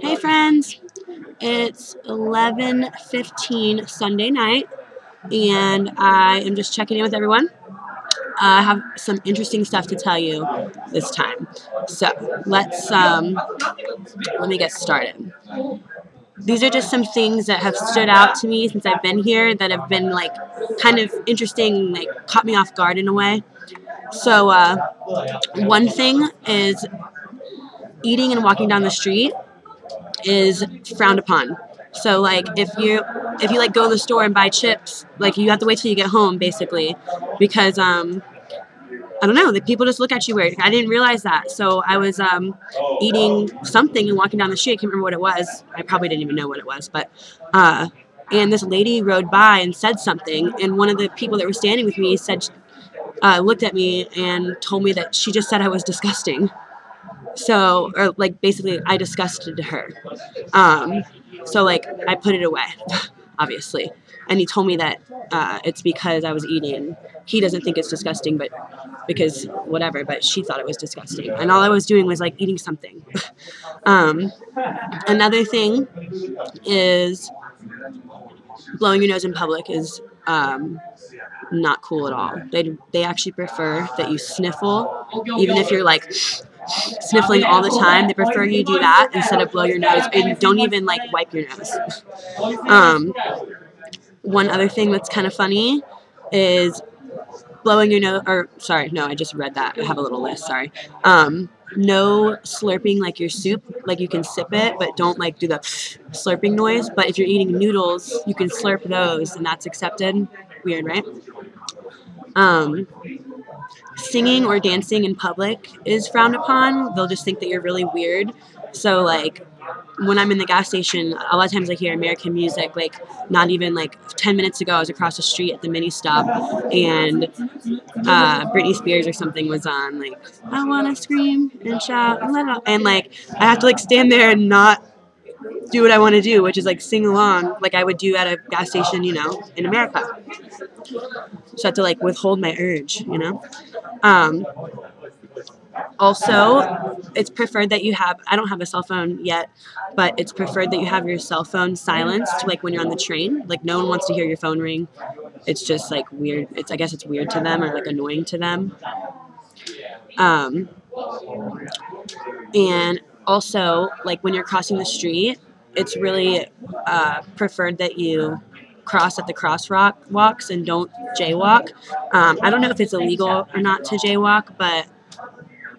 Hey friends, it's 11:15 Sunday night, and I am just checking in with everyone. I have some interesting stuff to tell you this time. So let me get started. These are just some things that have stood out to me since I've been here that have been like kind of interesting, like caught me off guard in a way. So one thing is eating and walking down the street is frowned upon. So like if you like go to the store and buy chips, like you have to wait till you get home basically, because I don't know, the people just look at you weird. I didn't realize that. So I was eating something and walking down the street. I can't remember what it was. I probably didn't even know what it was, but and this lady rode by and said something, and one of the people that were standing with me said looked at me and told me that she just said I was disgusting. So, or like basically, I disgusted her. So like I put it away, obviously. And he told me that it's because I was eating. He doesn't think it's disgusting, but because whatever. But she thought it was disgusting, and all I was doing was like eating something. Another thing is blowing your nose in public is not cool at all. They actually prefer that you sniffle, even if you're like sniffling all the time. They prefer you do that instead of blow your nose, and don't even like wipe your nose. One other thing that's kind of funny is blowing your nose, or sorry, no, I just read that. I have a little list, sorry. No slurping like your soup, like you can sip it, but don't like do the slurping noise. But if you're eating noodles, you can slurp those, and that's accepted. Weird, right? Singing or dancing in public is frowned upon. They'll just think that you're really weird. So like when I'm in the gas station, a lot of times I hear American music. Like not even like 10 minutes ago, I was across the street at the mini stop, and Britney Spears or something was on. Like I want to scream and shout and let out, and like I have to like stand there and not do what I want to do, which is like sing along like I would do at a gas station, in America. So I have to like withhold my urge. Also, it's preferred that you have, I don't have a cell phone yet, but it's preferred that you have your cell phone silenced, like when you're on the train. Like no one wants to hear your phone ring. It's just like weird. I guess it's weird to them or like annoying to them. And also, like when you're crossing the street, it's really preferred that you cross at the crosswalks and don't jaywalk. I don't know if it's illegal or not to jaywalk, but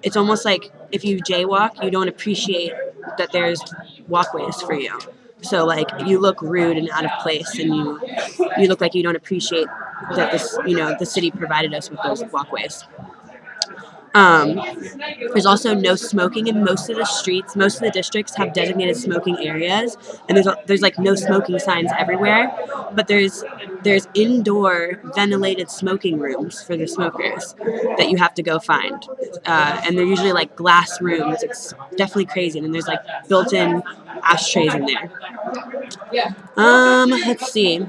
it's almost like if you jaywalk, you don't appreciate that there's walkways for you. So like you look rude and out of place, and you look like you don't appreciate that the city provided us with those walkways. There's also no smoking in most of the streets. Most of the districts have designated smoking areas, and there's like no smoking signs everywhere. But there's indoor ventilated smoking rooms for the smokers that you have to go find, and they're usually like glass rooms. It's definitely crazy, and there's like built-in ashtrays in there. Let's see.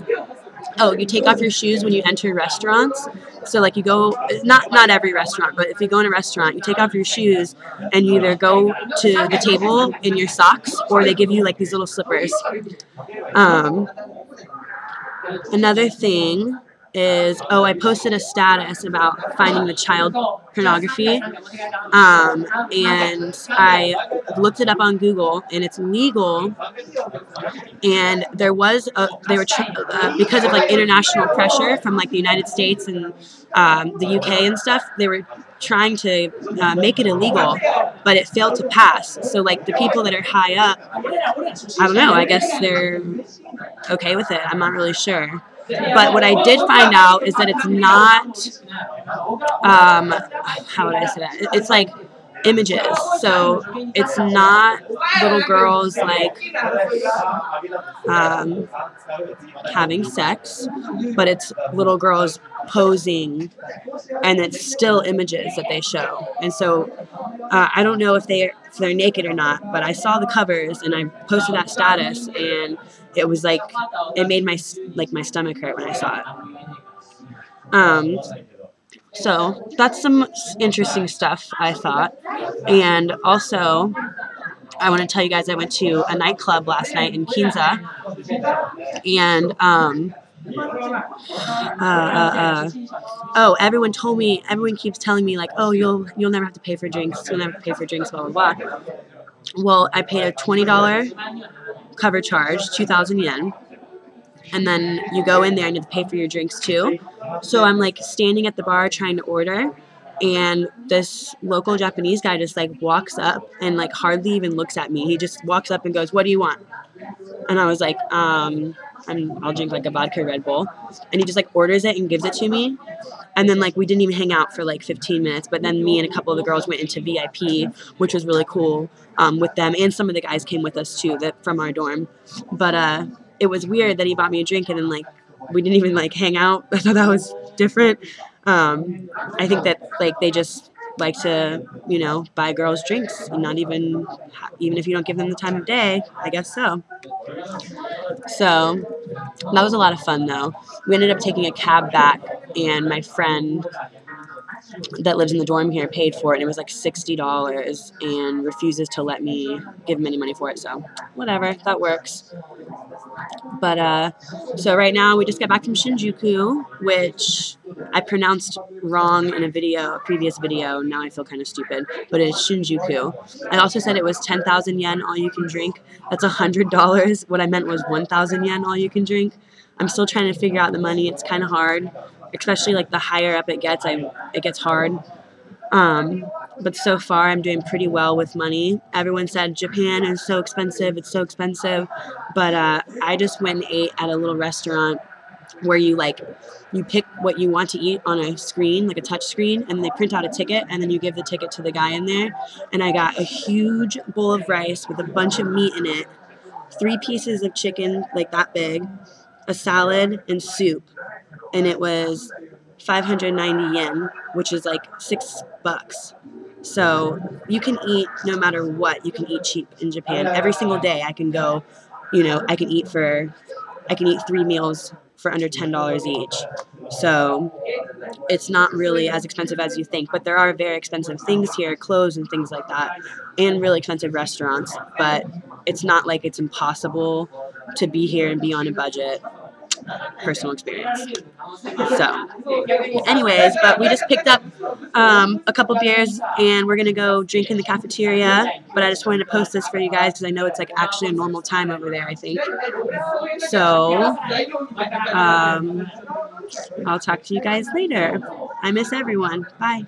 Oh, you take off your shoes when you enter restaurants. So like you go, not every restaurant, but if you go in a restaurant, you take off your shoes and you either go to the table in your socks, or they give you like these little slippers. Another thing is, I posted a status about finding the child pornography, and I looked it up on Google, and it's legal. And there was because of like international pressure from like the United States and the UK and stuff, they were trying to make it illegal, but it failed to pass. So like the people that are high up, I don't know, I guess they're okay with it. I'm not really sure. But what I did find out is that it's not, how would I say that? It's like images. So it's not little girls like having sex, but it's little girls posing, and it's still images that they show. And so I don't know if they're naked or not, but I saw the covers and I posted that status, and it was like it made my stomach hurt when I saw it. So that's some interesting stuff, I thought. And also I want to tell you guys I went to a nightclub last night in Kinza, and oh, everyone keeps telling me like, oh, you'll never have to pay for drinks, you'll never have to pay for drinks, blah blah blah. Well, I paid a $20 cover charge, 2,000 yen, and then you go in there and you have to pay for your drinks too. So I'm like standing at the bar trying to order, and this local Japanese guy just like walks up and like hardly even looks at me. He just walks up and goes, "What do you want?" And I was like, I'll drink like a vodka Red Bull. And he just like orders it and gives it to me. And then like we didn't even hang out for like 15 minutes. But then me and a couple of the girls went into VIP, which was really cool with them. And some of the guys came with us too, that from our dorm. But it was weird that he bought me a drink and then like we didn't even like hang out. I thought that was different. I think that like they just like to, you know, buy girls drinks and not even if you don't give them the time of day. I guess so. So that was a lot of fun though. We ended up taking a cab back, and my friend that lives in the dorm here paid for it, and it was like $60 and refuses to let me give him any money for it. So whatever, that works. But so right now we just got back from Shinjuku, which I pronounced wrong in a previous video. Now I feel kind of stupid, but it's Shinjuku. I also said it was 10,000 yen all you can drink. That's $100. What I meant was 1,000 yen all you can drink. I'm still trying to figure out the money. It's kind of hard, especially like the higher up it gets, it gets hard. But so far I'm doing pretty well with money. Everyone said Japan is so expensive, it's so expensive. But I just went and ate at a little restaurant where you pick what you want to eat on a screen, like a touch screen, and they print out a ticket, and then you give the ticket to the guy in there. And I got a huge bowl of rice with a bunch of meat in it, 3 pieces of chicken like that big, a salad, and soup. And it was 590 yen, which is like $6. So you can eat no matter what. You can eat cheap in Japan. Every single day I can go, you know, I can eat 3 meals for under $10 each. So it's not really as expensive as you think, but there are very expensive things here, clothes and things like that, and really expensive restaurants. But it's not like it's impossible to be here and be on a budget. Personal experience. So, anyways, but we just picked up a couple beers and we're gonna go drink in the cafeteria. But I just wanted to post this for you guys because I know it's like actually a normal time over there, I think. So, I'll talk to you guys later. I miss everyone. Bye.